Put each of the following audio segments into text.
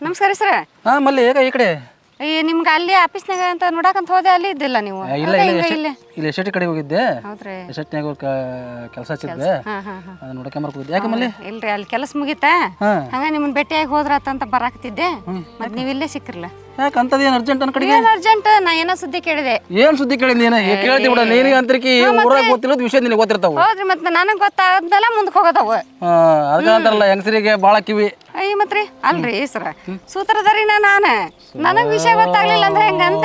ನಮಸ್ಕಾರ ಸರ್. ಹಾಂ ಮಲ್ಲಿ ಹೇಗ ಈ ಕಡೆ ನಿಮ್ಗೆ ಅಲ್ಲಿ ಆಫೀಸ್ನಾಗ ಅಂತ ನೋಡಕಂತ ಹೋದೆ, ಅಲ್ಲಿ ಇದ್ದಿಲ್ಲ ನೀವು? ಇಲ್ಲ ಇಲ್ಲ ಇಲ್ಲಿ ಎಷ್ಟೇ ಕಡೆ ಹೋಗಿದ್ದೆ. ಹೌದ್ರಿ. ಎಷ್ಟೇನಾಗ ಕೆಲಸ ಹಚ್ಚಿದ್ದೆ, ಅದನ್ನ ನೋಡ್ಕೊಂಬರ್ಕ ಹೋಗಿದ್ದೆ. ಯಾಕೆ ಮಲ್ಲಿ? ಇಲ್ರಿ, ಅಲ್ಲಿ ಕೆಲಸ ಮುಗಿತಾ ಹಂಗ ನಿಮ್ಮನ್ನ ಭೇಟಿಯಾಗಿ ಹೋದ್ರಾತಂತ ಬರಾಕತ್ತಿದ್ದೆ. ಮತ್ತೆ ನೀವು ಇಲ್ಲೇ ಸಿಕ್ಕಿರಲ್ಲ. ಯಾಕೆ ಅಂತದ ಏನು ಅರ್ಜೆಂಟ್ ನನ್ನ ಕಡೆಗೆ? ಏನು ಅರ್ಜೆಂಟ್? ನಾ ಏನೋ ಸುದ್ದಿ ಕೇಳಿದೆ. ಏನು ಸುದ್ದಿ ಕೇಳಿದ್ ನೀನು? ಕೇಳ್ತಿ ಬಿಡ, ನೀನು ಅಂತರಿಕಿ ಊರಾಗ ಗೊತ್ತಿರೋದು ವಿಷಯ ನಿನಗೆ ಗೊತ್ತಿರ್ತಾವ. ಹೌದ್ರಿ, ಮತ್ತೆ ನನಗೆ ಗೊತ್ತಾಗದಲ್ಲ ಮುಂದಕ್ಕೆ ಹೋಗೋದವ. ಅದಕ್ಕೆ ಅಂತಾರಲ್ಲ ಹೆಂಗಸರಿಗೆ ಭಾಳ ಕಿವಿ. ಅಯ್ಯ ಮತ್ರಿ ಅಲ್ರಿ ಸರ, ಸೂತ್ರಧಾರಿನ ನಾನು. ನನಗೆ ವಿಷಯ ಗೊತ್ತಾಗ್ಲಿಲ್ಲ ಅಂದ್ರೆ ಹೆಂಗಂತ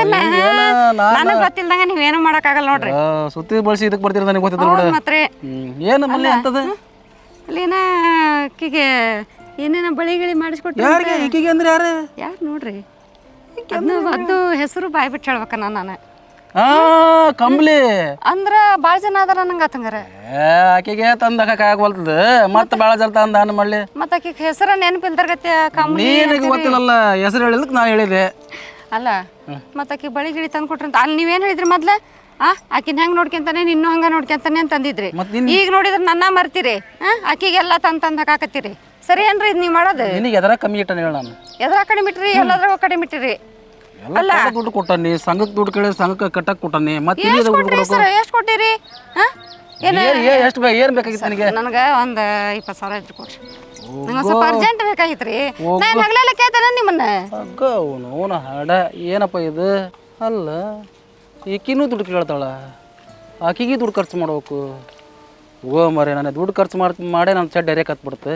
ನನಗೆ ಗೊತ್ತಿಲ್ದಂಗ ನೀವೇನು ಮಾಡೋಕ್ಕಾಗಲ್ಲ ನೋಡ್ರಿ. ಸುತ್ತಿ ಬಳಸಿ ಇದಕ್ಕೆ ಬರ್ತೀರ ನನಗೆ ಗೊತ್ತಿಲ್ಲ ನೋಡ್ರಿ. ಮತ್ರಿ ಏನು ಮಲ್ಲಿ ಅಂತದ? ಅಲ್ಲಿನ ಅಕ್ಕಿಗೆ ಏನೇನ ಬಳಿ ಗಿಳಿ ಮಾಡಿಸ್ಕೊಟ್ರಿ. ಯಾರಿಗೆ? ಈಕಿಗೆ ಅಂದ್ರೆ ಯಾರು? ಯಾರು ನೋಡ್ರಿ, ಅದು ಹೆಸರು ಬಾಯ್ ಬಿಟ್ಟು ಹೇಳ್ಬೇಕ ನಾನು. ಕಂಬ್ಲಿ ಅಂದ್ರ ಭಾಳ ಜನ ಅದಾರ ನಂಗೆ ಆತಂಗಾರ. ಆಕೆಗೆ ತಂದಕ ಆಗವಲ್ತದ, ಮತ್ತೆ ಭಾಳ ಜನ ತಂದ ಅನ್ನ ಮಾಡ್ಲಿ. ಮತ್ತೆ ಆಕಿಗೆ ಹೆಸರ ನೆನಪಿಲ್ದಾರ್ಗತ್ತೆ ಕಂಬ್ಲಿ. ನಿನಗೆ ಗೊತ್ತಿಲ್ಲಲ್ಲ, ಹೆಸರು ಹೇಳಿದಕ್ಕೆ ನಾ ಹೇಳಿದೆ. ಅಲ್ಲ ಮತ್ತೆ ಆಕಿ ಬಳಿ ಗಿಳಿ ತಂದು ಕೊಟ್ರಿ ಅಂತ ಅಲ್ಲಿ ನೀವೇನು ಹೇಳಿದ್ರಿ ಮೊದ್ಲ? ಆಕಿನ ಹೆಂಗೆ ನೋಡ್ಕೊಂತಾನೆ ನಿನ್ನೂ ಹಂಗೆ ನೋಡ್ಕೊಂತಾನೆ ಅಂತಂದಿದ್ರಿ. ಈಗ ನೋಡಿದ್ರೆ ನನ್ನ ಮರ್ತೀರಿ, ಆಕಿಗೆಲ್ಲ ತಂದು ಹಾಕತ್ತೀರಿ. ಸರಿ ಏನ್ರಿ ಇದು ನೀವು ಮಾಡೋದು? ನಿನಗೆ ಎದರ ಕಮ್ಮಿ ಇಟ್ಟ ಹೇಳ ನಾನು. ಎದ್ರ ಕಡಿಮೆ ಇಟ್ರಿ? ಎಲ್ಲದ್ರಾಗ ಕಡಿಮೆ ಇಟ್ಟಿರಿ. ಎಲ್ಲ ದುಡ್ಡು ಕೊಟ್ಟಾನಿ, ಸಂಘಕ್ಕೆ ದುಡ್ಡು ಕೇಳಿ ಸಂಘಕ್ಕೆ ಕಟ್ಟಕ್ಕೆ ಕೊಟ್ಟಾನಿ. ಮತ್ತೆ ಎಷ್ಟು ಕೊಟ್ಟಿರಿ? ಎಷ್ಟು ಏನು ಬೇಕಾಗಿತ್ತು ನನಗೆ? ನನಗೆ ಒಂದು 20,000 ಇದ್ರು ಕೊಡ್ರಿ. ನಂಗೆ ಸ್ವಲ್ಪ ಅರ್ಜೆಂಟ್ ಬೇಕಾಗಿತ್ತು ರೀ. ನಾನು ಹಗಲೆಲ್ಲ ಕೇಳ್ತಾನೆ ನಿಮ್ಮನ್ನ. ಅವನು ಹಾಡ ಏನಪ್ಪ ಇದು? ಅಲ್ಲ ಈಕಿನೂ ದುಡ್ಡು ಕೇಳ್ತಾಳ, ಆಕಿಗೆ ದುಡ್ಡು ಖರ್ಚು ಮಾಡ್ಬೇಕು. ಓ ಮರೆ, ನಾನು ದುಡ್ಡು ಖರ್ಚು ಮಾಡೇ ನನ್ನ ಚಡ್ಡ ಎರೆ ಕತ್ಬಿಡ್ತೆ.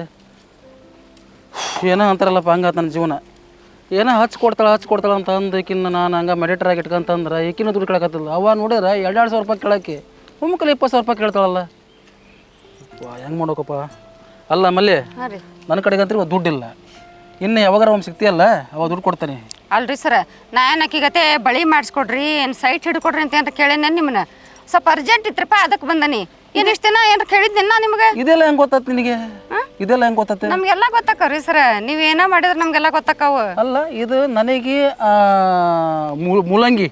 ಏನೋ ಅಂತಾರಲ್ಲಪ್ಪ, ಹಂಗಾತ ನನ್ನ ಜೀವನ. ಏನೋ ಹಚ್ಕೊಡ್ತಾಳೆ ಅಂತ ಅಂದು ಈಕಿನ್ನ ನಾನು ಹಂಗೆ ಮೆಡಿಟರಾಗಿ ಇಟ್ಕೊಂತಂದ್ರೆ ಈಕಿನೂ ದುಡ್ಡು ಕೇಳಕತ್ತಿಲ್ಲ. ಅವ ನೋಡಿದ್ರೆ 2,000 ರೂಪಾಯಿ ಕೇಳಕ್ಕೆ ಒಮ್ಮಕ್ಕಲ್ಲಿ 20,000 ರೂಪಾಯಿ ಕೇಳ್ತಾಳಲ್ಲ. ಹೆಂಗೆ ಮಾಡೋಕಪ್ಪ? ಅಲ್ಲ ಮಲ್ಲಿ, ನನ್ನ ಕಡೆಗಂತ್ರಿ ದುಡ್ಡಿಲ್ಲ. ಇನ್ನು ಯಾವಾಗಾರ ಒಮ್ಮೆ ಸಿಗ್ತೀಯಲ್ಲ ಅವಾಗ ದುಡ್ಡು ಕೊಡ್ತಾನೆ. ಅಲ್ರಿ ಸರ, ನಾನು ಆಕಿಗತೆ ಬಳಿ ಮಾಡಿಸ್ಕೊಡ್ರಿ, ಏನು ಸೈಟ್ ಹಿಡ್ಕೊಡ್ರಿ ಅಂತ ಕೇಳೇನ ನಿಮ್ಮನ್ನ. ಸ್ವಲ್ಪ ಅರ್ಜೆಂಟ್ ಇತ್ರಪ್ಪ, ಅದಕ್ಕೆ ಬಂದನಿ. ಏನು ಇಷ್ಟು ದಿನ ಏನಾರ ಕೇಳಿದ್ನ ನಿಮಗೆ? ಇದೆಲ್ಲ ಹೆಂಗೆ ಗೊತ್ತಾಯ್ತು ನಿನಗೆ? ಇದೆಲ್ಲ ಹೆಂಗೆ ಗೊತ್ತಾಯ್ತು? ನಮಗೆಲ್ಲ ಗೊತ್ತಾಕವ್ರಿ ಸರ, ನೀವೇನೋ ಮಾಡಿದ್ರೆ ನಮಗೆಲ್ಲ ಗೊತ್ತಾಕವು. ಅಲ್ಲ ಇದು ನನಗೆ ಮೂಲಂಗಿ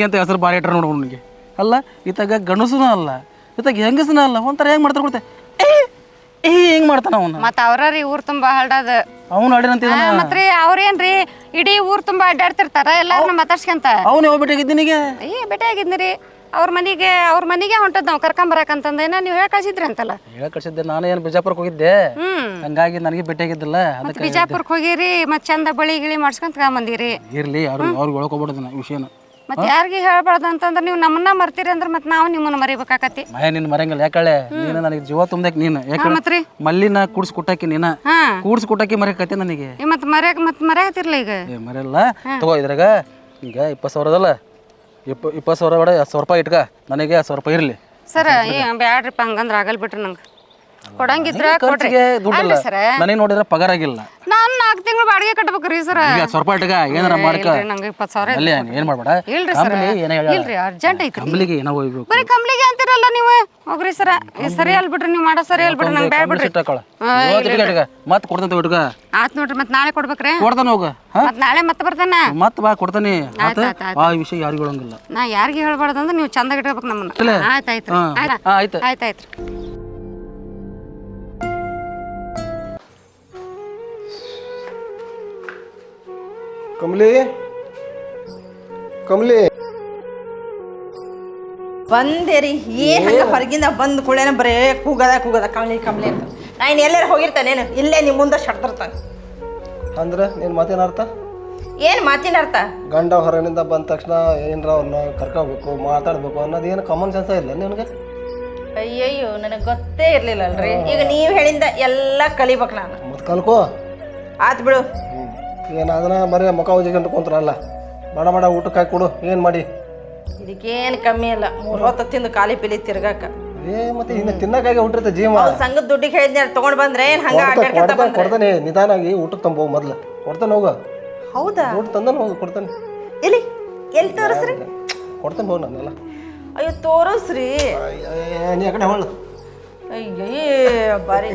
ಅಂತ ಹೆಸರು ಬಾರಿ ಇಟ್ರ ನೋಡು ನನಗೆ. ಅಲ್ಲ ಈತಾಗ ಗಣಸುನ ಅಲ್ಲ, ಈತಾಗ ಹೆಂಗಸನ ಅಲ್ಲ, ಒಂಥರ ಹೆಂಗೆ ಮಾಡ್ತಾರೆ ಕೊಡ್ತೆ ಹೆಂಗೆ ಮಾಡ್ತಾನ ಅವನು. ಮತ್ತೆ ಅವ್ರೀ ಊರು ತುಂಬಾ ಹರಡದ ಅವ್ನು ಅಡಿನಂತ ಮತ್ರಿ. ಅವ್ರೇನ್ರಿ ಇಡೀ ಊರು ತುಂಬಾ ಅಡ್ಡಾಡ್ತಿರ್ತಾರ, ಎಲ್ಲಾರನ್ನ ಮಾತಾಡ್ಸ್ಕೊಂತ. ಅವ್ನು ಯಾವ ಭೇಟಿಯಾಗಿದ್ದು ನಿನಗೆ? ಭೇಟಿ ಆಗಿದ್ನಿರಿ. ಅವ್ರ ಮನೆಗೆ ಹೊಂಟದ್ ನಾವು ಕರ್ಕೊಂಬರಕಂತಂದೇನ ನೀವು ಹೇಳಿ ಕಳ್ಸಿದ್ರಿ ಅಂತಲ್ಲ. ಹೇಳಿ ಕಳ್ಸಿದ್ದೆ. ನಾನು ಏನು ಬಿಜಾಪುರಕ್ಕೆ ಹೋಗಿದ್ದೆ, ಹಂಗಾಗಿ ನನಗೆ ಭೇಟಿಯಾಗಿದ್ದಿಲ್ಲ. ಅದಕ್ಕೆ ಬಿಜಾಪುರಕ್ಕೆ ಹೋಗಿರಿ, ಮತ್ತೆ ಚಂದ ಬಳಿ ಗಿಳಿ ಮಾಡ್ಸ್ಕೊಂತ ಬಂದಿರಿ. ಇರ್ಲಿ, ಅವ್ರಿಗೆ ಹೇಳ್ಕೊಬಿಡೋದು ವಿಷಯನ. ಮತ್ತೆ ಯಾರಿಗೆ ಹೇಳ್ಬಾರ್ದು ಅಂತಂದ್ರೆ ನೀವು ನಮ್ಮನ್ನ ಮರ್ತೀರಿ ಅಂದ್ರೆ ಮತ್ತೆ ನಾವು ನಿಮ್ಮನ್ನ ಮರಿಬೇಕಾಕತಿ. ನಿನ್ನ ಮರಂಗಿಲ್ಲ. ಯಾಕಳೆ ನೀನು ನನಗೆ ಜೀವ ತುಂಬದಕ್ಕೆ ನೀನು ಯಾಕೆ ಮಲ್ಲಿನ ಕೂಡ್ಸಿ ಕೊಟ್ಟಾಕಿ, ನೀನ ಕೂಡ್ಸಿ ಕೊಟ್ಟಾಕಿ ಮರ್ಯಾಕತ್ತೆ ನನಗೆ. ಮತ್ತೆ ಮರ್ಯಾಕತ್ತಿರ್ಲ ಈಗ? ಮರೆಯಲ್ಲ ತಗೋ. ಇದ್ರಾಗ ಈಗ 20,000 ಅದಲ್ಲ, 20,000 ಬೇಡ, 1,000 ರೂಪಾಯಿ ಇಟ್ಕ. ನನಗೆ 1,000 ರೂಪಾಯಿ ಇರಲಿ ಸರ್. ಬ್ಯಾಡ್ರಿಪ್ಪ, ಹಂಗಂದ್ರೆ ಆಗಲ್ ಬಿಟ್ರಿ. ನಂಗೆ ಕೊಡಂಗಿದ್ರ ಕೊಡ್ರಿ. ನನಗೆ ನೋಡಿದ್ರೆ ಪಗಾರ ಆಗಿಲ್ಲ. ನಾನು 4 ತಿಂಗಳು ಬಾಡಿಗೆ ಕಟ್ಬೇಕ್ರಿ ಸರ್. 1,000 ರೂಪಾಯಿ ಇಟ್ಕ, ಏನಾರ ಮಾಡ್ಕ. ನಂಗೆ 20,000 ಏನ್ ಮಾಡ್ಬೇಡ. ಇಲ್ರಿ, ಅರ್ಜೆಂಟ್ ಐತಿ. ಕಂಬ್ಲಿಗೆ ಏನೋ ಹೋಗ್ಬೇಕು. ಬರೀ ಕಂಬ್ಲಿಗೆ ಅಂತಿರಲ್ಲ ನೀವು. ಹೋಗ್ರಿ ಸರ, ಸರಿ ಅಲ್ಬಿಡ್ರಿ, ನೀವು ಮಾಡೋ ಸರಿ ಅಲ್ಬಿಡ್ರಿ. ನಂಗೆ ಬ್ಯಾಡ್ ಬಿಡ್ರಿ. ಮತ್ತೆ ಕೊಡ್ತಾನೆ ಇಟ್ಕ. ಆತ್ ನೋಡ್ರಿ, ಮತ್ತೆ ನಾಳೆ ಕೊಡ್ಬೇಕ್ರಿ? ಕೊಡ್ತಾನೆ ಹೋಗ. ಮತ್ತೆ ನಾಳೆ ಮತ್ತೆ ಬರ್ತಾನೆ. ಮತ್ತೆ ಬಾ, ಕೊಡ್ತಾನೆ. ಆ ವಿಷಯ ಯಾರಿಗೂ ಹೇಳಂಗಿಲ್ಲ. ನಾ ಯಾರಿಗೆ ಹೇಳ್ಬಾರ್ದು ಅಂದ್ರೆ ನೀವು ಚಂದ ಇಟ್ಕೋಬೇಕು ನಮ್ಮನ್ನ. ಆಯ್ತಾಯ್ತು. ಆಯ್ತಾಯ್ತು. ಕಮಲಿ ಬಂದೇರಿ. ಏನ್ ಹಂಗ ಹೊರಗಿಂದ ಬಂದ್ ಕೂಡೇನ ಬರೇ ಕೂಗದ ಕಮಲಿ ಅಂತ. ನಾನು ಎಲ್ಲಾರ ಹೋಗಿರ್ತಾನೇನು? ಇಲ್ಲೇ ನಿಮ್ಮ ಮುಂದೆ ಶಡ್ತಿರ್ತಾನೆ. ಅಂದ್ರೆ ನೀನು ಮಾತೇನ ಅರ್ಥ? ಏನು ಮಾತಿನ ಅರ್ಥ? ಗಂಡ ಹೊರಗಿನಿಂದ ಬಂದ ತಕ್ಷಣ ಏನರ ಅವ್ರನ್ನ ಕರ್ಕೋಬೇಕು, ಮಾತಾಡ್ಬೇಕು ಅನ್ನೋದು ಏನು ಕಾಮನ್ ಸೆನ್ಸ್ ಇಲ್ಲ ನಿನಗೆ? ಅಯ್ಯಯ್ಯೋ, ನನಗೆ ಗೊತ್ತೇ ಇರ್ಲಿಲ್ಲ ಅಲ್ರಿ. ಈಗ ನೀವು ಹೇಳಿಂದ ಎಲ್ಲ ಕಲಿಬೇಕು ನಾನು. ಮತ್ತೆ ಕಲ್ಕೋ. ಆತ್ ಬಿಡು. ಏನು ಅದನ್ನ ಬರೀ ಮುಖ ಉಜ್ಜಿಕೊಂಡು ಕುಂತ್ರಲ್ಲ, ಮಾಡ ಊಟಕ್ಕೆ ಹಾಕಿ ಕೊಡು. ಏನು ಮಾಡಿ ಇದಕ್ಕೇನು ಕಮ್ಮಿ ಇಲ್ಲ. 3 ಹೊತ್ತು ತಿಂದು ಖಾಲಿ ಪಿಲಿ ತಿರ್ಗಾಕ. ಮತ್ತೆ ಇನ್ನು ತಿನ್ನಕ್ಕಾಗಿ ಹುಟ್ಟಿರುತ್ತೆ ಜೀವ. ಸಂಘದ ದುಡ್ಡಿಗೆ ಹೇಳಿದ್ನ ತೊಗೊಂಡು ಬಂದ್ರೆ ಏನು ಹಂಗ ಕೊಡ್ತಾನೆ. ನಿಧಾನಾಗಿ ಊಟಕ್ಕೆ ತಂಬ ಹೋಗು ಮೊದ್ಲು. ಕೊಡ್ತಾನೆ ಹೋಗ. ಹೌದಾ? ದುಡ್ಡು ತಂದನು ಹೋಗು, ಕೊಡ್ತಾನೆ. ಎಲ್ಲಿ ತೋರಿಸ್ರಿ? ಕೊಡ್ತಾನೆ ಹೋಗಿ ನಾನೆಲ್ಲ. ಅಯ್ಯೋ ತೋರಿಸ್ರಿ. ನೀ ಆ ಕಡೆ ಹೊಳ್ಳು. ಅಯ್ಯೋ ಬಾರಿ.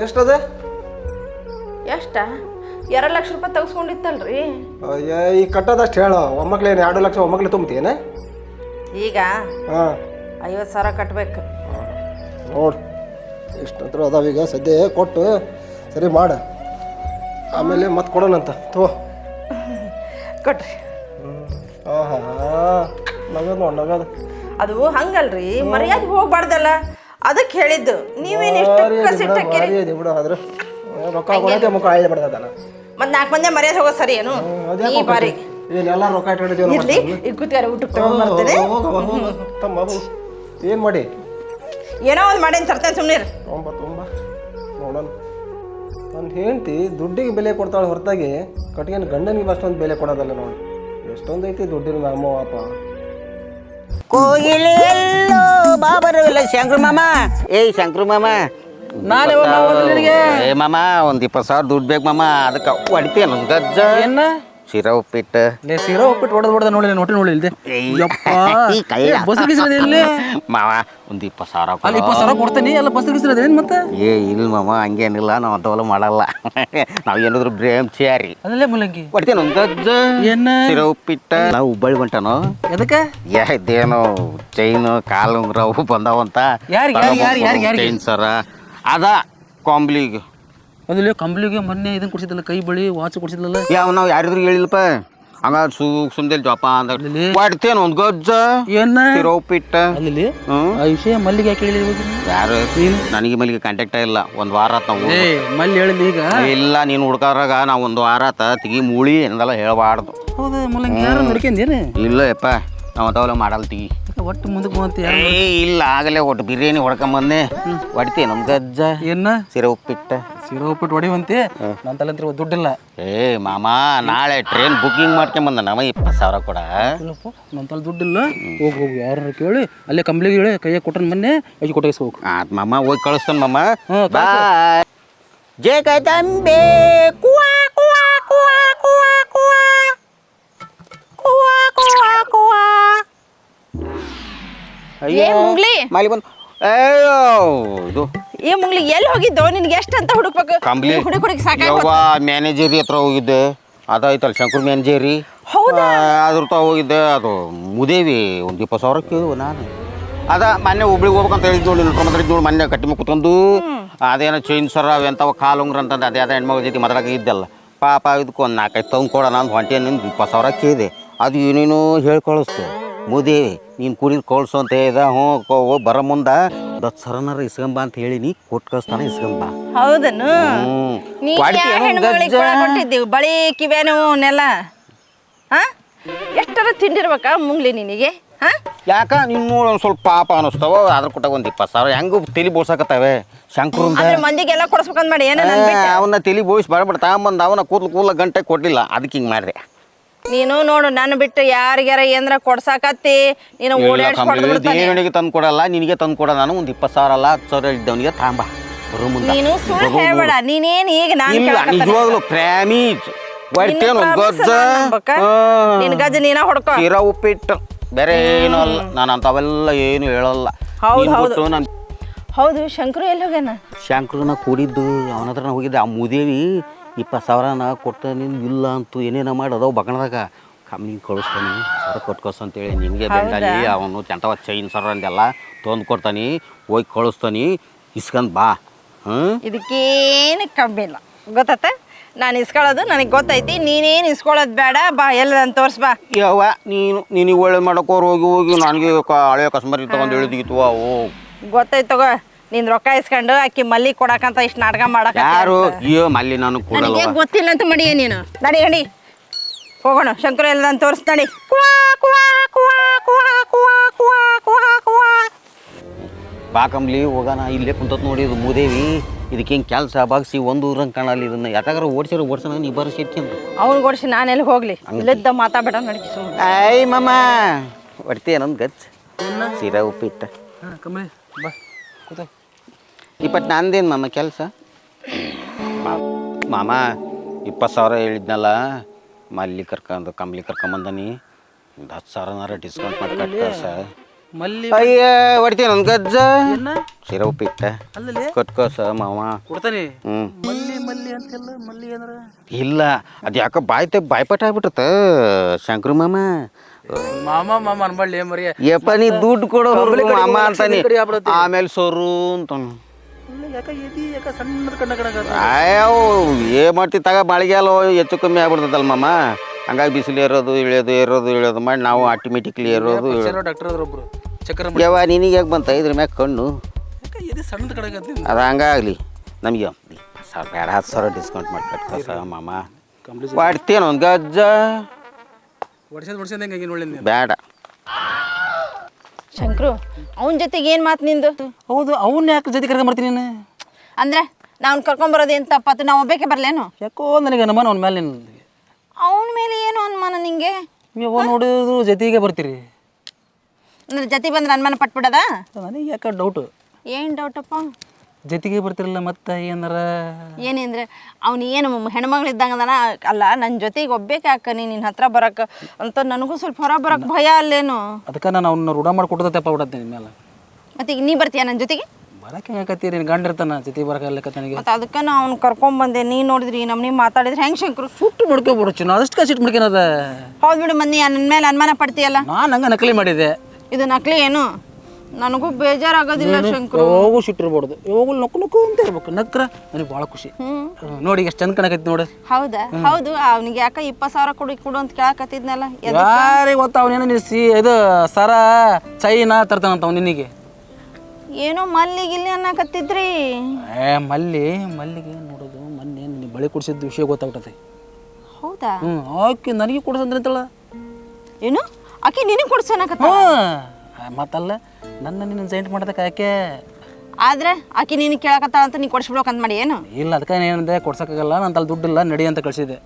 ಎಷ್ಟದ? ಎಷ್ಟ? 2 ಲಕ್ಷ ರೂಪಾಯಿ ತೆಗೆಸ್ಕೊಂಡಿತ್ತಲ್ರಿ. ಅಯ್ಯ, ಈ ಕಟ್ಟೋದಷ್ಟು ಹೇಳು. ಒಮ್ಮಕ್ಳೇನು 2 ಲಕ್ಷ ಒಮ್ಮಕ್ಳೆ ತುಂಬ್ತೀಯೇನೆ? ಈಗ 50,000 ಕಟ್ಬೇಕು. ನೋಡು ಎಷ್ಟಂತರೂ ಅದಾವೀಗ ಸದ್ಯ. ಕೊಟ್ಟು ಸರಿ ಮಾಡ. ಆಮೇಲೆ ಮತ್ತೆ ಕೊಡೋಣಂತ ತಗೋ. ಕೊಟ್ರಿ. ಆಹಾ ನಗದು ನೋಡಿ ನಗದು. ಅದು ಹಂಗಲ್ರಿ, ಮರ್ಯಾದೆ ಹೋಗ್ಬಾರ್ದಲ್ಲ, ಅದಕ್ಕೆ ಹೇಳಿದ್ದು. ನೀವೇನು ಎಷ್ಟು ಸಿಟ್ಟಕ್ಕಿರಿ ಬಿಡು ಆದ್ರೆ ರೊಕ್ಕ ಕೊಡೋಕೆ ಮುಖ ಆಯ್ದು ಬಿಡ್ತದಲ್ಲ. ಮತ್ತೆ 4 ಮಂದಿ ಮರ್ಯಾದೆ ಹೋಗೋ ಸರಿ ಏನು? ಈ ಬಾರಿ ಏನೆಲ್ಲ ರೊಕ್ಕ ಇಟ್ಕೊಂಡಿದ್ದೀವಿ ಇರ್ಲಿ, ಈಗ ಕೂತ್ಯಾರ ಊಟಕ್ಕೆ ತಗೊಂಡ್ಬರ್ತೇನೆ. ತಮ್ಮ ಏನು ಮಾಡಿ ಏನೋ ಒಂದು ಮಾಡೇನು ತರ್ತೇನೆ, ಸುಮ್ಮನೆ ತುಂಬ ನೋಡೋಣ. ನನ್ನ ಹೆಂಡ್ತಿ ದುಡ್ಡಿಗೆ ಬೆಲೆ ಕೊಡ್ತಾಳೆ ಹೊರತಾಗಿ ಕಟ್ಗೆನ ಗಂಡನಿಗೆ ಅಷ್ಟೊಂದು ಬೆಲೆ ಕೊಡೋದಲ್ಲ ನೋಡಿ. ಎಷ್ಟೊಂದು ಐತಿ ದುಡ್ಡಿನ ಅಮ್ಮ ಅಪ್ಪ. ಕೋಗಿಲೆ ಎಲ್ಲೋ ಬಾಬರವಿಲ್ಲ ಶಂಕ್ರು ಮಾಮ. ಏಯ್ ಶಂಕ್ರು ಮಾಮ, ನಾನು ಏ ಮಾಮ ಒಂದು 20,000 ದುಡ್ಡು ಬೇಕು ಮಾಮ. ಅದಕ್ಕೆ ಹೊಡಿತೇನು ಗಜ್ಜ ಏನ ಶಿರಾ ಉಪ್ಪಿಟ್ಟು ಸೀರಾ ಉಪ್ಪಿಟ್ಟು ಹೊಡೆದ ನೋಡಿ ನಾನು ಹೊಟ್ಟೆ ನೋಡಿ ಇಲ್ದೆ ಮಾವ ಒಂದು 20,000 ಅಲ್ಲಿ 20,000 ಕೊಡ್ತೇನೆ. ಎಲ್ಲ ಬಸ್ ಏನು ಮತ್ತೆ? ಏ ಇಲ್ಲ ಮಾಮ, ಹಂಗೇನಿಲ್ಲ, ನಾವು ಅಂಥವೆಲ್ಲ ಮಾಡಲ್ಲ. ನಾವು ಏನಾದ್ರು ಬ್ರೇಮ್ಚಾರಿ ಅದಲ್ಲೇ ಮುಲ್ಲಂಗಿ ಹೊಡಿತೇನೆ ಒಂದು ಗಜ್ಜ ಏನ ಶಿರಾ ಉಪ್ಪಿಟ್ಟು. ನಾವು ಹುಬ್ಬಳ್ಳಿ ಹೊಂಟಾನು. ಎದಕ್ಕೆ? ಇದೇನು ಚೈನು ಕಾಲು ಉಂಗ್ರ ಅವು ಬಂದಾವಂತ. ಚೈನ್ ಸರ ಅದ ಕಾಂಬ್ಲಿಗೆ ಅದಲ್ಲಿ ಕಂಬ್ಲಿಗೆ ಮೊನ್ನೆ ಇದನ್ನ ಕೊಡ್ಸಿದ್ದಲ್ಲ, ಕೈ ಬಳಿ ವಾಚ್ ಕೊಡ್ಸಿದ್ಲಲ್ಲ. ನಾವು ಯಾರಿದ್ರು ಹೇಳಿಲ್ಲಪ್ಪ. ಹಂಗ ಸುಮ್ದೇಲಿ ಜೋಪ ಅಂದ ಹೊಡ್ತೇನೆ ಒಂದು ಗಜ್ಜ ಏನ ಶಿರಾ ಉಪ್ಪಿಟ್ಟು. ಅಲ್ಲಿ ಆ ವಿಷಯ ಮಲ್ಲಿಗೆ ಯಾಕೆ ಹೇಳಿಲ್ಲ? ಯಾರು ನನಗೆ ಮಲ್ಲಿಗೆ ಕಾಂಟ್ಯಾಕ್ಟ್ ಇಲ್ಲ. ಒಂದು ವಾರ ಆತ ನಾವು ಮಲ್ಲಿ ಹೇಳಿಲ್ಲ ಈಗ. ಇಲ್ಲ ನೀನು ಹುಡ್ಕಾರಾಗ ನಾವು ಒಂದು ವಾರ ಆತ ತೆಗಿ ಮೂಳಿ ಎಂದೆಲ್ಲ ಹೇಳಬಾರ್ದು. ಹೌದಾ ಮುಲ್ಲಂಗಿ ಯಾರು ನೋಡ್ಕೊಂಡೇನು? ಇಲ್ಲ ಯಪ್ಪ, ನಾವು ಅಂಥವೆಲ್ಲ ಮಾಡಲ್ಲ ತೆಗಿ. ಒಟ್ಟು ಮುಂದಕ್ಕೆ ಬಂತ ಇಲ್ಲ ಆಗಲೇ ಒಟ್ಟು ಬಿರಿಯಾನಿ ಹೊಡ್ಕೊಂಬಂದೆ. ಹೊಡಿತೇನೆ ನಮ್ಮ ಗಜ್ಜ ಏನ ಶಿರಾ ಉಪ್ಪಿಟ್ಟು. ಶಿರಾ ಉಪ್ಪಿಟ್ಟು ಹೊಡಿವಂತೆ. ನನ್ನ ತಲೆಂತ್ರ ದುಡ್ಡಿಲ್ಲ. ಏ ಮಾಮ, ನಾಳೆ ಟ್ರೈನ್ ಬುಕ್ಕಿಂಗ್ ಮಾಡ್ಕೊಂಬಂದ ನಮ್ಮ 20,000 ಕೊಡ. ನನ್ನ ತಲೆ ದುಡ್ಡಿಲ್ಲ. ಹೋಗಿ ಯಾರು ಕೇಳಿ ಅಲ್ಲೇ ಕಂಬ್ಲಿಗೆ ಹೇಳಿ ಕೈಯಾಗ ಕೊಟ್ಟನ ಮೊನ್ನೆ ಅಜ್ಜಿ ಕೊಟ್ಟಿಸ್ಬೇಕು. ಆತ್ ಮಾಮ, ಹೋಗಿ ಕಳಿಸ್ತಾನ ಮಾಮ. ಬಾಯ್. ಜಗದಂಬೆ ಕುವಾ ಕುವಾ ಕುವಾ ಕುವಾ ಕುವಾ ಕುವಾ ಕುವಾ ಕುವಾ. ಏ ಮುಂಗ್ಲಿ, ಮಾಲಿ ಬಂದು ಅಯ್ಯೋ ಇದು ಏ ಮುಂಗ್ಲಿ ಎಲ್ಲಿ ಹೋಗಿದ್ದೋ? ನಿನ್ಗೆ ಎಷ್ಟು ಅಂತ ಹುಡುಕ್ಬೇಕು? ಕಂಬ್ಲಿ ಹುಡುಕ್ ಸಾಕಾಗ ಯವ್ವ ಮ್ಯಾನೇಜರಿ ಹತ್ರ ಹೋಗಿದ್ದೆ. ಅದಾಯ್ತಲ್ಲ ಶಂಕರ್ ಮ್ಯಾನೇಜರಿ. ಹೌದಾ? ಅದ್ರ ತ ಹೋಗಿದ್ದೆ. ಅದು ಮುದೇವಿ ಒಂದು 20,000 ಕೇಳುವ ನಾನು. ಅದ ಮೊನ್ನೆ ಹುಬ್ಳಿಗೆ ಹೋಗ್ಬೇಕಂತ ಹೇಳಿದ್ದು ನೋಡಿ ಮೊನ್ನೆ ಕಟ್ಟಿ ಮೇಲೆ ಕುತ್ಕೊಂಡು. ಅದೇನೋ ಚೈನ್ ಸರ ಅವೆಂತವ ಕಾಲು ಉಂಗ್ರ ಅಂತಂದು ಅದೇ ಹೆಣ್ಮಗಳ ಜೊತೆ ಮೊದಲಾಗ ಇದ್ದಲ್ಲ. ಪಾಪ ಇದಕ್ಕೆ ಒಂದು 4-5 ತಗೊಂಡು ಕೊಡೋಣ ಅಂತ ಹೊಂಟೆ. ನಿಂದು 20,000 ಕೇಳಿದೆ. ಅದು ಏನೇನೋ ಹೇಳಿ ಕಳಿಸ್ತು. ಮುದೇವಿ ನೀನು ಕುಡಿದು ಕಳ್ಸು ಅಂತ ಹೇಳ್ದ. ಹ್ಞೂ ಬರೋ ಮುಂದೆ 10,000 ಇಸ್ಕೊಂಬ ಅಂತ ಹೇಳಿ ನೀ ಕೊಟ್ಟು ಕಳಿಸ್ತಾನೆ ಇಸ್ಕೊಂಬ. ಹೌದನು? ನೀ ಹೆಣ್ಮಗಳಿಗೆ ಕೊಟ್ಟಿದ್ದೀವಿ ಬಳಿ ಕಿವೇನು ಅವನ್ನೆಲ್ಲ. ಹಾ ಎಷ್ಟರ ತಿಂಡಿರ್ಬೇಕಾ ಮುಂಗ್ಲಿ ನಿನಗೆ? ಹಾ ಯಾಕ ನೀನು ನೋಡಿ ಒಂದು ಸ್ವಲ್ಪ ಪಾಪ ಅನ್ನಿಸ್ತಾವ. ಅದ್ರ ಕೊಟ್ಟಾಗ ಒಂದು 20,000 ಹೆಂಗೂ ತಲೆ ಬೋಳ್ಸಕತ್ತವೆ. ಶಂಕರಿಂದ ಮಂದಿಗೆಲ್ಲ ಕೊಡಿಸ್ಬೇಕಂತ ಮಾಡಿ ಏನು ಅವನ್ನ ತಲೆ ಬೋಯಿಸಿ ಬರಬೇಡ ತಗೊಂಬಂದು ಅವನ ಕೂದಲು ಗಂಟೆ ಕೊಡಲಿಲ್ಲ. ಅದಕ್ಕೆ ಹಿಂಗೆ ಮಾಡಿದೆ. ನೀನು ನೋಡು ನನ್ನ ಬಿಟ್ಟು ಯಾರಿಗಾರ ಏನಾರ ಕೊಡ್ಸಾಕತ್ತಿ ನೀನು ದೇವನಿಗೆ ತಂದು ಕೊಡಲ್ಲ, ನಿನಗೆ ತಂದು ಕೊಡ. ನಾನು ಒಂದು 20,000 ಅಲ್ಲ 10,000 ಇದ್ದವನಿಗೆ ತಾಂಬ ಬರೋ ಮುಂದೆ. ನೀನು ಸುಳ್ಳು ಹೇಳ್ಬೇಡ. ನೀನೇನು ಈಗ ಇಲ್ಲ ನಿಜವಾಗ್ಲು ಪ್ರೇಮೀಜ್ ಹೊಡ್ತೇನು ಗಜ್ಜ. ನಿನ್ ಗಜ್ಜ ನೀನ ಹೊಡ್ಕೊ. ಶಿರಾ ಉಪ್ಪಿಟ್ಟು ಬೇರೆ ಏನೂ ಅಲ್ಲ. ನಾನು ಅಂಥವೆಲ್ಲ ಏನು ಹೇಳಲ್ಲ. ನಾನು ಹೌದು. ಶಂಕರು ಎಲ್ಲಿ ಹೋಗ್ಯಾನ? ಶಂಕರನ ಕೂಡಿದ್ದು ಅವನ ಹತ್ರ ಹೋಗಿದ್ದೆ. ಆ ಮುದೇವಿ 20,000 ಕೊಟ್ಟ ನೀನು ಇಲ್ಲ ಅಂತೂ ಏನೇನೋ ಮಾಡಿ ಅದಾವ ಬಗಣದಾಗ. ಕಮ್ಮಿಗೆ ಕಳಿಸ್ತಾನೆ ಸರ ಕೊಟ್ಕೊಸ್ ಅಂತೇಳಿ. ನಿನಗೆ ಬೆಂಡಲ್ಲಿ ಅವನು ಚಂತವ ಚೈನ್ ಸರ ಅಂದೆಲ್ಲ ತೊಂದು ಕೊಡ್ತಾನೆ. ಹೋಗಿ ಕಳಿಸ್ತಾನೆ ಇಸ್ಕೊಂಡ್ ಬಾ. ಇದಕ್ಕೇನು ಕಮ್ಮಿ ಇಲ್ಲ ಗೊತ್ತಾತ. ನಾನು ಇಸ್ಕೊಳ್ಳೋದು ನನಗೆ ಗೊತ್ತೈತಿ. ನೀನೇನು ಇಸ್ಕೊಳ್ಳೋದು ಬೇಡ. ಬಾ ಎಲ್ಲದಂತ ತೋರಿಸ್ಬಾ. ಯವ್ವ ನಿನಗೆ ಒಳ್ಳೇದು ಮಾಡೋಕೋರು ಹೋಗಿ ನನಗೆ ಹಳೆಯ ಕಸ್ಟಮರ್ ತಗೊಂಡು ಹೇಳಿದಿತ್ತು. ಅವು ಗೊತ್ತೈತಿ ತಗೋ. ನೀನ್ ರೊಕ್ಕ ಇಸ್ಕೊಂಡು ಅಕ್ಕಿ ಮಲ್ಲಿ ಕೊಡಕಂತ ಇಷ್ಟು ನಾಟಕ ಮಾಡಕ. ಯಾರು? ಅಯ್ಯೋ ಮಲ್ಲಿ ನಾನು ಕೊಡಲ್ಲ. ಗೊತ್ತಿಲ್ಲ ಅಂತ ಮಾಡಿಯ ನೀನು. ನಡಿ ನಡಿ ಹೋಗೋಣ. ಶಂಕರ ಎಲ್ಲದಂತ ತೋರಿಸ್ ನಡಿ. ಬಾ ಕಂಬ್ಲಿ ಹೋಗೋಣ. ಇಲ್ಲೇ ಕುಂತತ್ ನೋಡಿ ಇದು ಮೂದೇವಿ. ಇದಕ್ಕೆ ಹಿಂಗೆ ಕೆಲಸ ಬಾಗಿಸಿ ಒಂದು ಊರಂಗೆ ಕಾಣಲ್ಲ. ಇದನ್ನ ಯಾಕಾಗ್ರ ಓಡ್ಸೋಣ ನೀ ಬರೋ ಸಿಟ್ಟಿ ಅಂತ ಅವ್ನು ಓಡಿಸಿ ನಾನೆಲ್ಲಿ ಹೋಗ್ಲಿ? ಇಲ್ಲಿದ್ದ ಮಾತಾಬೇಡ ನಡಿ. ಐ ಮಾಮ ಹೊಡ್ತೀಯ ನಂದು ಗಚ್ ಶಿರಾ ಉಪ್ಪಿಟ್ಟು. ಕಮ್ಮಿ ಬಾ ಕೂತ. 20 ನಂದೇನು ಮಾಮ ಕೆಲಸ? ಮಾಮ 20,000 ಹೇಳಿದ್ನಲ್ಲ, ಮಲ್ಲಿ ಕಂಬ್ಲಿ ಕರ್ಕೊಂಬಂದನಿ. ಒಂದು 10,000 ಡಿಸ್ಕೌಂಟ್ ಮಾಡಿ ಕಟ್ಕಸ. ಮಲ್ಲಿ ಅಯ್ಯ ಹೊಡ್ತೀನಿ ಒಂದು ಗಜ್ಜ ಶಿರಾ ಉಪ್ಪಿಟ್ಟ ಕಟ್ಕೋಸ ಮಾವ ಕೊಡ್ತಾನೆ. ಮಲ್ಲಿ ಅಂತೆಲ್ಲ ಮಲ್ಲಿ ಏನಾರ ಇಲ್ಲ. ಅದು ಯಾಕೆ ಬಾಯ್ಪಾಠ ಆಗ್ಬಿಟ್ಟತ್ತ ಶಂಕರು ಮಾಮ. ಮಾಮ ಅನ್ಬಳ್ಳಿ ಮರಿಯ ಯಪ್ಪ ನೀ ದುಡ್ಡು ಕೊಡೋ ಮಾಮ ಅಂತಾನೆ. ಆಮೇಲೆ ಸೊರು ಅಂತ ಯಾಕೆ ಎದಿ ಯಾಕೆ ಸಣ್ಣದ ಕಣ್ಣ ಅಯ್ಯವು ಏನು ಮಾಡ್ತಿ ತಗ ಮಳೆಗಾಲ ಹೆಚ್ಚು ಕಮ್ಮಿ ಆಗ್ಬಿಡ್ತದಲ್ಲ ಮಾಮ. ಹಂಗಾಗಿ ಬಿಸಿಲು ಏರೋದು ಇಳಿಯೋದು ಮಾಡಿ ನಾವು ಆಟೋಮೆಟಿಕ್ಲಿ ಏರೋದು ಡಾಕ್ಟರ್ ಅದ್ರೊಬ್ರು ಚಕ್ರ ಯಾವ ನಿನಗೆ ಯಾಕೆ ಬಂತ ಇದ್ರ ಮ್ಯಾಗ ಕಣ್ಣು ಯಾಕೆ ಎದಿ ಸಣ್ಣದ ಕಡೆ ಅದು ಹಂಗಾಗಲಿ ನಮಗೆ ಸರ್ ಬೇಡ 10,000 ಡಿಸ್ಕೌಂಟ್ ಮಾಡಿ ಕಟ್ಕಸ ಮಾಮ. ಮಾಡ್ತೇನು ಒಂದು ಗಜ್ಜ ವರ್ಷದ ಹೆಂಗೆ ಒಳ್ಳೆ ಬೇಡ. ಶಂಕ್ರು ಅವನ ಜೊತೆಗೆ ಏನು ಮಾತು ನಿಂದು? ಹೌದು ಅವ್ನ ಯಾಕೆ ಜೊತೆ ಕರ್ಕೊಂಡ್ ಬರ್ತೀನಿ ನೀನು? ಅಂದ್ರೆ ನಾವು ಕರ್ಕೊಂಬರೋದು ಏನು ತಪ್ಪಾತು? ನಾವು ಒಬ್ಬೇಕೆ ಬರಲೇನು? ಯಾಕೋ ನನಗೆ ಅನುಮಾನ ಅವ್ನ ಮೇಲೆ ನಿನಗೆ. ಅವನ ಮೇಲೆ ಏನು ಅನುಮಾನ ನಿಂಗೆ? ನೀವು ನೋಡಿದ್ರು ಜೊತೆಗೆ ಬರ್ತೀರಿ. ಅಂದ್ರೆ ಜೊತೆ ಬಂದ್ರೆ ಅನುಮಾನ ಪಟ್ಬಿಡದ? ನನಗೆ ಯಾಕೆ ಡೌಟು. ಏನು ಡೌಟಪ್ಪ? ಜೊತೆಗೆ ಬರ್ತಿರಲ್ಲ ಮತ್ತೆ ಏನಾರ ಏನೇಂದ್ರೆ ಅವ್ನು ಏನು ಹೆಣ್ಮಗಳಿದ್ದಂಗದಾನ ಅಲ್ಲ, ನನ್ನ ಜೊತೆಗೆ ಒಬ್ಬೇಕೆ ಹಾಕನಿ ನಿನ್ನ ಹತ್ರ ಬರಕ್ಕೆ ಅಂತ ನನಗೂ ಸ್ವಲ್ಪ ಹೊರ ಬರಕ್ಕೆ ಭಯ ಅಲ್ಲೇನು? ಅದಕ್ಕೆ ನಾನು ಅವ್ನ ರೂಢ ಮಾಡಿಕೊಟ್ಟದ ತೆಪ್ಪ ಬಿಡತ್ತೆ ನಿಮ್ಮ ಮೇಲೆ. ಮತ್ತೆ ಈಗ ನೀ ಬರ್ತೀಯ ನನ್ನ ಜೊತೆಗೆ? ಬರಕ್ಕೆ ಹೆಂಗತ್ತೀರಿ ನಿನ್ನ ಗಂಡ ಇರ್ತಾನ ಜೊತೆಗೆ ಬರಕ್ಕೆ ನನಗೆ. ಮತ್ತೆ ಅದಕ್ಕೆ ನಾ ಅವ್ನು ಕರ್ಕೊಂಬಂದೆ. ನೀ ನೋಡಿದ್ರಿ ನಮ್ಮನೆ ಮಾತಾಡಿದ್ರೆ ಹೆಂಗೆ ಶಂಕರು? ಸುಟ್ಟು ಮಾಡ್ಕೊಬಿಡ್ಚು ನಾ ಅದಷ್ಟು ಸಿಟ್ಟು ಮಾಡ್ಕೊನದ. ಹೌದು ಬಿಡು, ಮಂದಿ ನನ್ನ ಮೇಲೆ ಅನುಮಾನ ಪಡ್ತೀಯಲ್ಲ. ನಾನು ಹಂಗೆ ನಕಲಿ ಮಾಡಿದ್ದೆ. ಇದು ನಕಲಿ ಏನು? ನನಗೂ ಬೇಜಾರಾಗೋದಿಲ್ಲ ಶಂಕರು. ಯಾವಾಗೂ ಸಿಟ್ಟಿರ್ಬಾರ್ದು, ಯಾವಾಗೂ ನಕ್ಕು ಅಂತ ಇರ್ಬೇಕು. ನಕ್ರ ನನಗೆ ಭಾಳ ಖುಷಿ. ನೋಡಿ ಎಷ್ಟು ಚಂದ ಕಾಣಕೈತಿ ನೋಡಿ. ಹೌದಾ? ಹೌದು. ಅವನಿಗೆ ಯಾಕೆ 20,000 ಕೊಡು ಅಂತ ಕೇಳಕತ್ತಿದ್ನಲ್ಲ. ಯಾರಿಗೆ ಗೊತ್ತ ಅವನೇನು ನಿಲ್ಲಿಸಿ ಇದು ಸರ ಚೈನಾ ತರ್ತಾನಂತ ಅವ್ನು ನಿನಗೆ. ಏನೋ ಮಲ್ಲಿಗಿಲ್ಲಿ ಅನ್ನಕತ್ತಿದ್ರಿ. ಮಲ್ಲಿಗೆ ನೋಡೋದು ಮೊನ್ನೆ ನಿನ್ನ ಬಳಿ ಕುಡಿಸಿದ ವಿಷಯ ಗೊತ್ತಾಗ್ತದೆ. ಹೌದಾ? ಆಕೆ ನನಗೆ ಕೊಡಿಸಂದ್ರಂತಳ. ಏನು ಆಕೆ ನಿನಗೆ ಕೊಡ್ಸೋನಕತ್ತ? ಮತ್ತಲ್ಲ ನನ್ನ ನಿನ್ನ ಜೈಂಟ್ ಮಾಡೋದಕ್ಕೆ ಆಕೆ. ಆದ್ರೆ ಆಕೆ ನೀನು ಕೇಳಕತ್ತಾಳ ಅಂತ ನೀ ಕೊಡಿಸ್ಬಿಡೋಕಂತ ಮಾಡಿ ಏನು? ಇಲ್ಲ ಅದಕ್ಕೆ ಏನಂದೆ ಕೊಡ್ಸೋಕ್ಕಾಗಲ್ಲ, ನನ್ನ ತಲೆ ದುಡ್ಡಿಲ್ಲ ನಡಿ ಅಂತ ಕಳಿಸಿದೆ.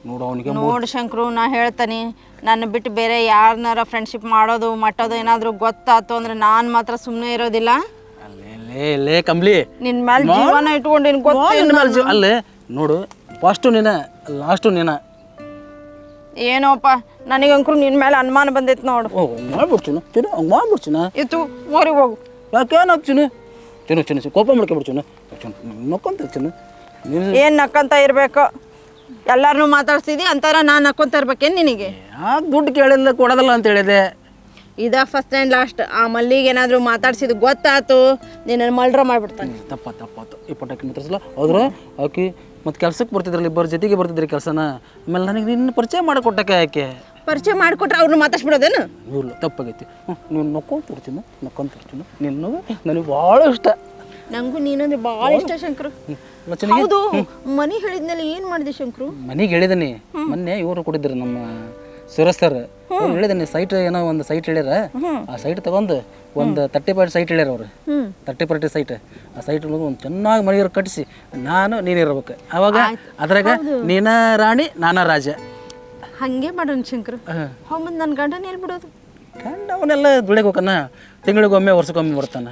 ನೋಡು ಅವನಿಗೆ ನೋಡು ಶಂಕರು, ನಾ ಹೇಳ್ತೀನಿ, ನನ್ನ ಬಿಟ್ಟು ಬೇರೆ ಯಾರನ್ನಾರ ಫ್ರೆಂಡ್ಶಿಪ್ ಮಾಡೋದು ಮಟ್ಟೋದು ಏನಾದರೂ ಗೊತ್ತಾಯ್ತು ಅಂದ್ರೆ ನಾನು ಮಾತ್ರ ಸುಮ್ಮನೆ ಇರೋದಿಲ್ಲ. ಲೇ ಕಂಬ್ಲಿ, ನಿನ್ನ ಮೇಲೆ ಜೀವನ ಇಟ್ಕೊಂಡು ಗೊತ್ತ. ಅಲ್ಲೇ ನೋಡು, ಫಸ್ಟು ನೀನ ಲಾಸ್ಟು ನೀನ. ಏನೋಪ್ಪ ನನಗಂಕ್ರು ನಿನ್ನ ಮೇಲೆ ಅನುಮಾನ ಬಂದೈತೆ ನೋಡು. ಮಾಡ್ಬಿಡ್ತೀನ ಹಂಗೆ ಮಾಡ್ಬಿಡ್ತೀನ. ಇತ್ತು ಮೋರಿ ಹೋಗು. ಯಾಕೇನಾಗ ಚಿನ್ನು ಕೋಪ ಮಾಡ್ಕೊಬಿಡ್ತೀನ ನಕ್ಕೊಂತ ಚಿನ್ನು. ಏನು ನಕ್ಕಂತ ಇರಬೇಕು? ಎಲ್ಲರನ್ನೂ ಮಾತಾಡ್ಸಿದಿ ಅಂತಾರ ನಾನು ನಕ್ಕೊಂತ ಇರ್ಬೇಕೇನು ನಿನಗೆ? ಯಾಕೆ ದುಡ್ಡು ಕೇಳಿಲ್ಲ ಕೊಡೋದಲ್ಲ ಅಂತ ಹೇಳಿದೆ. ಇದ ಫಸ್ಟ್ ಆ್ಯಂಡ್ ಲಾಸ್ಟ್. ಆ ಮಲ್ಲಿಗೆ ಏನಾದರೂ ಮಾತಾಡ್ಸಿದ್ದು ಗೊತ್ತಾಯ್ತು ನಿನ್ನನ್ನು ಮಲ್ಡ್ರ ಮಾಡಿಬಿಡ್ತಾನೆ. ತಪ್ಪಾತು ಈ ಪಟಾಕಿ ಮಾತಾಡ್ಸಲ್ಲ. ಹೋದ್ರೆ ಆಕಿ ಮತ್ತು ಕೆಲ್ಸಕ್ಕೆ ಬರ್ತಿದ್ರಲ್ಲ, ಇಬ್ಬರು ಜೊತೆಗೆ ಬರ್ತಿದ್ರಿ ಕೆಲಸನ. ಆಮೇಲೆ ನನಗೆ ನಿನ್ನ ಪರಿಚಯ ಮಾಡಿಕೊಟ್ಟಕ್ಕೆ ಆಕೆ. ಪರಿಚಯ ಮಾಡಿಕೊಟ್ರೆ ಅವ್ರನ್ನ ಮಾತಾಡ್ಸ್ಬಿಡೋದೇನು? ಇಲ್ಲ ತಪ್ಪಾಗೈತಿ. ನೀವು ನಕ್ಕೊಂತಿರ್ತೀನಿ ನಿನ್ನ ನನಗೆ ಭಾಳ ಇಷ್ಟ. ನಂಗೂ ನೀನಂದ್ರೆ ಭಾಳ ಇಷ್ಟ ಶಂಕರು. ಹೌದು, ಮನೆ ಹೇಳಿದ್ಮೇಲೆ ಏನು ಮಾಡಿದೆ ಶಂಕರು? ಮನೆಗೆ ಹೇಳಿದೀನಿ. ಮೊನ್ನೆ ಇವರು ಕೊಟ್ಟಿದ್ರು ನಮ್ಮ ಸುರೇಶ್ ಸರ್. ಅವ್ರು ಹೇಳಿದಾನೆ ಸೈಟ್ ಏನೋ ಒಂದು ಸೈಟ್ ಹೇಳ್ಯಾರ. ಆ ಸೈಟ್ ತಗೊಂಡು ಒಂದು 30 ಸೈಟ್ ಹೇಳ್ಯಾರ ಅವರು. 30 ಸೈಟ್. ಆ ಸೈಟ್ ಒಂದು ಚೆನ್ನಾಗಿ ಮನೆಯವ್ರು ಕಟ್ಟಿಸಿ ನೀನಿರ್ಬೇಕು. ಅವಾಗ ಅದ್ರಾಗ ನೀನ ರಾಣಿ ನಾನ ರಾಜ. ಹಾಗೆ ಮಾಡೋಣ ಶಂಕರು. ಹೌದು, ನನ್ನ ಗಂಡನ ಹೇಳ್ಬಿಡೋದು. ಗಂಡ ಅವನ್ನೆಲ್ಲ ದುಡಿಗೆ ಹೋಗನ, ತಿಂಗಳಿಗೊಮ್ಮೆ ವರ್ಷಕ್ಕೊಮ್ಮೆ ಬರ್ತಾನೆ.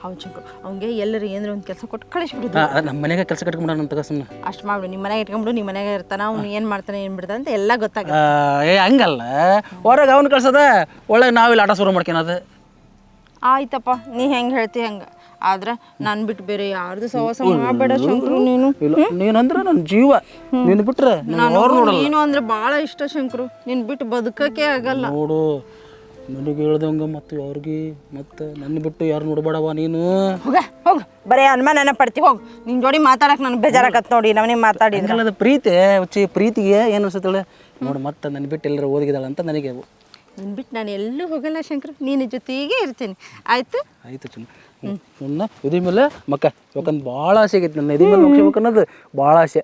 ಹೌದು ಶಂಕರು, ಅವ್ನಿಗೆ ಎಲ್ಲರೂ ಏನಾರ ಒಂದು ಕೆಲಸ ಕೊಟ್ಟು ಕಳಿಸ್ಬಿಡುದು. ನಮ್ಮ ಮನೆಗೆ ಕೆಲಸ ಕಟ್ಕೊಂಡ್ಬಿಡ ಅಂತ ಸುಮ್ಮನೆ ಅಷ್ಟು ಮಾಡ್ಬಿಡು. ನಿಮ್ಮ ಮನೆಗೆ ಇಟ್ಕೊಂಡ್ಬಿಡು, ನಿಮ್ಮ ಮನೆಗೆ ಇರ್ತಾನೆ, ಅವ್ನು ಏನು ಮಾಡ್ತಾನೆ ಏನು ಬಿಡ್ತಾನೆ ಅಂತ ಎಲ್ಲ ಗೊತ್ತಾಗುತ್ತೆ. ಹಂಗಲ್ಲ, ಹೊರಗೆ ಅವ್ನು ಕಳ್ಸೋದ ಒಳಗೆ ನಾವಿಲ್ಲಿ ಆಟ ಶುರು ಮಾಡ್ಕೊಳೋದು. ಆಯ್ತಪ್ಪ, ನೀ ಹೆಂಗೆ ಹೇಳ್ತಿ ಹಂಗೆ. ಆದ್ರೆ ನಾನು ಬಿಟ್ಟು ಬೇರೆ ಯಾರ್ದು ಸಹವಾಸ ಮಾಡಬೇಡ ಶಂಕರು. ನೀನಂದ್ರೆ ನನ್ನ ಜೀವ. ನೀನು ಬಿಟ್ರೆ ನೀನು ಅಂದ್ರೆ ಭಾಳ ಇಷ್ಟ ಶಂಕರು. ನೀನು ಬಿಟ್ಟು ಬದುಕಕ್ಕೆ ಆಗಲ್ಲ ನೋಡು. ನನಗೆ ಹೇಳ್ದಂಗೆ ಮತ್ತು ಅವ್ರಿಗೆ ಮತ್ತು ನನ್ನ ಬಿಟ್ಟು ಯಾರು ನೋಡಬೇಡವ ನೀನು. ಹೋಗು, ಬರೀ ಅನುಮಾನ ಪಡ್ತೀವಿ. ಹೋಗು, ನಿನ್ನ ಜೋಡಿ ಮಾತಾಡಕ್ಕೆ ನನಗೆ ಬೇಜಾರಾಗತ್ತೆ ನೋಡಿ. ನವನೇ ಮಾತಾಡಿದ್ರೆ ಅದು ಪ್ರೀತಿಗೆ ಏನು ಅನ್ಸುತ್ತಾಳೆ ನೋಡು. ಮತ್ತೆ ನನ್ನ ಬಿಟ್ಟು ಎಲ್ಲರೂ ಓದಿದಾಳೆ ಅಂತ ನನಗೆ. ನಿನ್ನ ಬಿಟ್ಟು ನಾನು ಎಲ್ಲೂ ಹೋಗಲ್ಲ ಶಂಕರು, ನಿನ್ನ ಜೊತೆಗೆ ಇರ್ತೀನಿ. ಆಯ್ತು ಚಿನ್ನ. ನನ್ನ ಎದಿ ಮೇಲೆ ಮಕ್ಕ ಯಾಕಂದ್ರೆ ಭಾಳ ಆಸೆ ಆಗೈತಿ. ನನ್ನ ಎದಿ ಮೇಲೆ ಮುಗಿಸ್ಬೇಕು ಅನ್ನೋದು ಭಾಳ ಆಸೆ.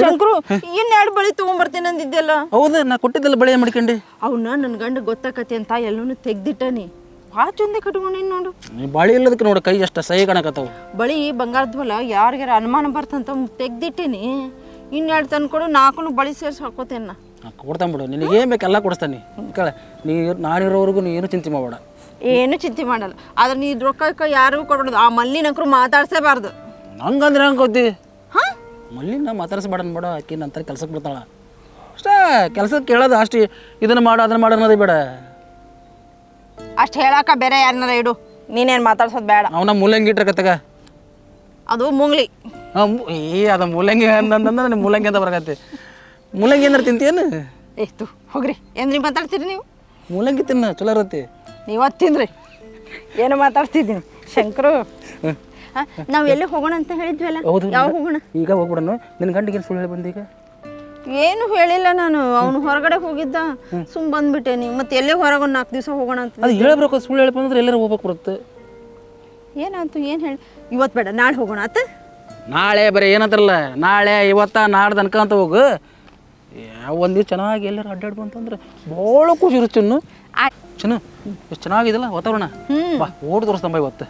ಶಂಕರು, ಇನ್ನೆರಡು ಬಳಿ ತೊಗೊಂಬರ್ತೀನಿ ಅಂದಿದ್ದೆಲ್ಲ. ಹೌದು, ನಾ ಕೊಟ್ಟಿದ್ದೆಲ್ಲ ಬಳೆ ಮಾಡ್ಕೊಂಡು. ಅವನ್ನ ನನ್ನ ಗಂಡ ಗೊತ್ತಾಕತಿ ಅಂತ ಎಲ್ಲೂ ತೆಗ್ದಿಟ್ಟನಿ. ಭಾಳ ಚಂದ ಕಟ್ಕೊಂಡೇನು ನೋಡು. ಬಳಿ ಇಲ್ಲದಕ್ಕೆ ನೋಡು, ಕೈ ಅಷ್ಟು ಸಹಿ ಕಾಣಕತ್ತಾವ. ಬಳಿ ಬಂಗಾರದ್ವಲ್ಲ, ಯಾರಿಗಾರ ಅನುಮಾನ ಬರ್ತಂತ ತೆಗ್ದಿಟ್ಟೀನಿ. ಇನ್ನೆರಡು ತಂದ್ಕೊಡು, 4 ಬಳಿ ಸೇರಿಸಿ ಹಾಕೋತೇನೆ ನಾ. ಕೊಡ್ತಾನೆ ಬಿಡು, ನಿನಗೆ ಏನು ಬೇಕು ಎಲ್ಲ ಕೊಡಿಸ್ತಾನೆ. ನಾನಿರೋವರೆಗೂ ನೀ ಏನು ಚಿಂತೆ ಮಾಡಬೇಡ. ಏನು ಚಿಂತೆ ಮಾಡಲ್ಲ. ಆದ್ರೆ ನೀ ರೊಕ್ಕ ಯಾರಿಗೂ ಕೊಡ್ಬಿಡೋದು. ಆ ಮಲ್ಲಿನಂಕರು ಮಾತಾಡ್ಸೇಬಾರ್ದು. ಹಂಗಂದ್ರೆ ಹಂಗೆ ಗೊತ್ತಿ. ಮಲ್ಲಿನ ಮಾತಾಡ್ಸ್ಬೇಡ ಬೇಡ. ಆಕಿ ನಂತರ ಕೆಲ್ಸಕ್ಕೆ ಬಿಡ್ತಾಳ ಅಷ್ಟೇ. ಕೆಲ್ಸಕ್ಕೆ ಕೇಳೋದು ಅಷ್ಟು. ಇದನ್ನು ಮಾಡು ಅದನ್ನು ಮಾಡು ಅನ್ನೋದೇ ಬೇಡ. ಅಷ್ಟು ಹೇಳಕ್ಕ ಬೇರೆ ಯಾರನ್ನಾರ ಇಡು. ನೀನೇನು ಮಾತಾಡ್ಸೋದು ಬೇಡ. ಅವನ ಮೂಲಂಗಿ ಇಟ್ಟಿರ್ಕತ್ತಾಗ ಅದು ಮುಂಗ್ಲಿ. ಅದು ಮೂಲಂಗಿ ಅಂತಂದ್ರೆ ನನಗೆ ಮೂಲಂಗಿ ಅಂತ ಬರಕತ್ತೆ. ಮೂಲಂಗಿ ಅಂದ್ರೆ ತಿಂತೀಯೇನು? ಏತು ಹೋಗ್ರಿ, ಏನ್ರಿ ಮಾತಾಡ್ತೀರಿ ನೀವು? ಮೂಲಂಗಿ ತಿನ್ನ ಚಲೋ ಇರತ್ತೆ. ನೀವತ್ತು ತಿಂದ್ರಿ, ಏನು ಮಾತಾಡ್ತಿದ್ದೀನಿ ಶಂಕರು. ನಾವು ಎಲ್ಲಿ ಹೋಗೋಣ ಅಂತ ಹೇಳಿದ್ವಲ್ಲ ಹೌದು ಯಾವ ಹೋಗೋಣ ಈಗ ಹೋಗ್ಬಿಡನು ನಿನ್ನ ಗಂಡಿಗೆ ಸುಳ್ಳು ಹೇಳಿ ಬಂದೀಗ ಏನು ಹೇಳಿಲ್ಲ ನಾನು ಅವನು ಹೊರಗಡೆ ಹೋಗಿದ್ದ ಸುಮ್ ಬಂದ್ಬಿಟ್ಟೇನಿ ಮತ್ತೆ ಎಲ್ಲೇ ಹೊರಗೆ ಒಂದು 4 ದಿವಸ ಹೋಗೋಣ ಅಂತ ಅದು ಹೇಳ್ಬೇಕು ಸುಳ್ಳು ಹೇಳಿ ಬಂದ್ರೆ ಎಲ್ಲರೂ ಹೋಗ್ಬೇಕು ಬರುತ್ತೆ ಏನಾಯ್ತು ಏನು ಹೇಳಿ ಇವತ್ತು ಬೇಡ ನಾಳೆ ಹೋಗೋಣ ಆತ ನಾಳೆ ಬರೀ ಏನಂತಾರಲ್ಲ ನಾಳೆ ಇವತ್ತ ನಾಡ್ದು ಅನ್ಕೊಂತ ಹೋಗು ಒಂದು ಚೆನ್ನಾಗಿ ಎಲ್ಲರೂ ಅಡ್ಡಾಡ್ಬು ಅಂತಂದ್ರೆ ಭಾಳ ಖುಷಿ ಇರುತ್ತೆ ಚಿನ್ನು ಚಿನ್ನು ಎಷ್ಟು ಚೆನ್ನಾಗಿದೆಲ್ಲ ವಾತಾವರಣ ಬಾ ಓಟ್ ತೋರಿಸ್ತಂಬ ಇವತ್ತು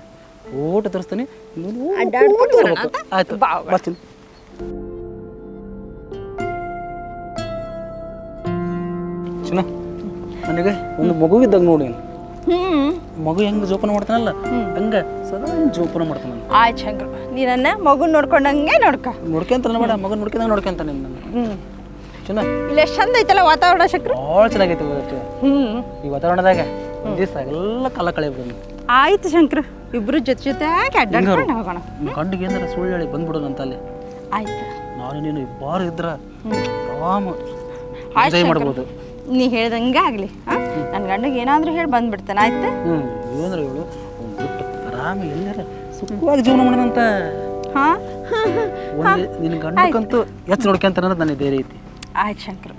ಓಟ್ ತೋರಿಸ್ತೀನಿ ಆಯ್ತು ಬರ್ತೀನಿ ಚಿನ್ನು ನನಗೆ ಒಂದು ಮಗು ಇದ್ದಾಗ ನೋಡಿ ಮಗು ಹೆಂಗೆ ಜೋಪಾನ ಮಾಡ್ತಾನಲ್ಲ ಹಂಗೆ ಸದಾ ಜೋಪಾನ ಮಾಡ್ತಾನ ಆಯ್ತು ಶಂಕರ್ ನೀ ನನ್ನ ಮಗುನ ನೋಡ್ಕೊಂಡಂಗೆ ನೋಡ್ಕೊಂತಾನೆ ಬೇಡ ಮಗನ ನೋಡ್ಕೊಂಡಂಗೆ ನೋಡ್ಕೊಂತಾನೆ ನನ್ನ ಚಿನ್ನ ಇಲ್ಲ ಎಷ್ಟು ಚಂದ ಐತಲ್ಲ ವಾತಾವರಣ ಶಂಕರ್ ಭಾಳ ಚೆನ್ನಾಗೈತೆ ಈ ವಾತಾವರಣದಾಗ ಒಂದು ದಿವಸ ಎಲ್ಲ ಕಾಲ ಕಳೆಯಬಹುದು ಆಯ್ತು ಶಂಕರ್ ಇಬ್ರು ಜೊತೆಯಾಗಿ ಅಡ್ಡಾಡ್ಕೊಂಡು ಹೋಗೋಣ ಗಂಡಿಗೆ ಏನಾರ ಸುಳ್ಳು ಹೇಳಿ ಬಂದ್ಬಿಡೋಣ ಅಂತಲ್ಲಿ ಆಯ್ತು ನಾನು ನೀನು ಇಬ್ಬರು ಇದ್ರ ಆರಾಮ ಎಂಜಾಯ್ ಮಾಡ್ಬೋದು ನೀ ಹೇಳ್ದಂಗೆ ಆಗಲಿ ನನ್ನ ಗಂಡಿಗೆ ಏನಾದರೂ ಹೇಳಿ ಬಂದ್ಬಿಡ್ತಾನೆ ಆಯ್ತು ಏನಂದ್ರೆ ಹೇಳು ಒಂದು ಬಿಟ್ಟು ಆರಾಮ ಎಲ್ಲಾರ ಸುಖವಾಗಿ ಜೀವನ ಮಾಡೋಣಂತ ಹಾಂ ಒಂದು ನಿನ್ನ ಗಂಡಕ್ಕಂತೂ ಹೆಚ್ಚು ನೋಡ್ಕೊಂತ ಅನ್ನೋದು ನನಗೆ ಧೈರ್ಯ ಐತಿ ಆಯ್ತು ಶಂಕರ್